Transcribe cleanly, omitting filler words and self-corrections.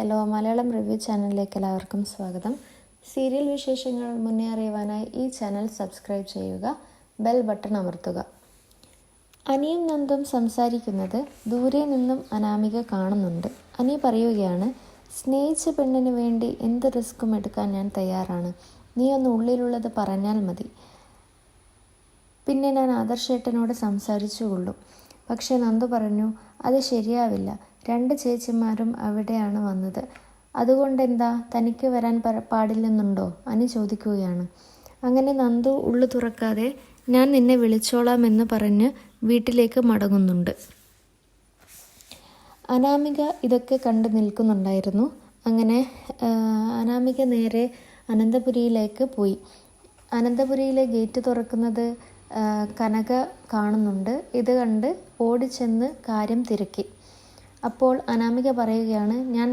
Hello, Malayalam review ചാനലിലേക്ക് എല്ലാവർക്കും സ്വാഗതം. സീരിയൽ വിശേഷങ്ങൾ മുന്നേ അറിയുവാനായി ഈ ചാനൽ സബ്സ്ക്രൈബ് ചെയ്യുക, ബെൽ ബട്ടൺ അമർത്തുക. അനിയും നന്ദും സംസാരിക്കുന്നത് ദൂരെ നിന്നും അനാമിക കാണുന്നുണ്ട്. അനി പറയുകയാണ്, സ്നേഹിച്ച പെണ്ണിന് വേണ്ടി എന്ത് റിസ്ക്കും എടുക്കാൻ ഞാൻ തയ്യാറാണ്. നീ ഒന്ന് ഉള്ളിലുള്ളത് പറഞ്ഞാൽ മതി. പിന്നെ ഞാൻ ആദർശേട്ടനോട് സംസാരിച്ചുകൊള്ളും. പക്ഷേ നന്ദു പറഞ്ഞു, അത് ശരിയാവില്ല. 2 ചേച്ചിമാരും അവിടെയാണ് വന്നത്. അതുകൊണ്ടെന്താ, തനിക്ക് വരാൻ പാടില്ലെന്നുണ്ടോ? അനി ചോദിക്കുകയാണ്. അങ്ങനെ നന്ദു ഉള്ളു തുറക്കാതെ ഞാൻ നിന്നെ വിളിച്ചോളാം എന്ന് പറഞ്ഞ് വീട്ടിലേക്ക് മടങ്ങുന്നുണ്ട്. അനാമിക ഇതൊക്കെ കണ്ടു നിൽക്കുന്നുണ്ടായിരുന്നു. അങ്ങനെ അനാമിക നേരെ അനന്തപുരിയിലേക്ക് പോയി. അനന്തപുരിയിലെ ഗേറ്റ് തുറക്കുന്നത് കനക കാണുന്നുണ്ട്. ഇത് കണ്ട് ഓടിച്ചെന്ന് കാര്യം തിരക്കി. അപ്പോൾ അനാമിക പറയുകയാണ്, ഞാൻ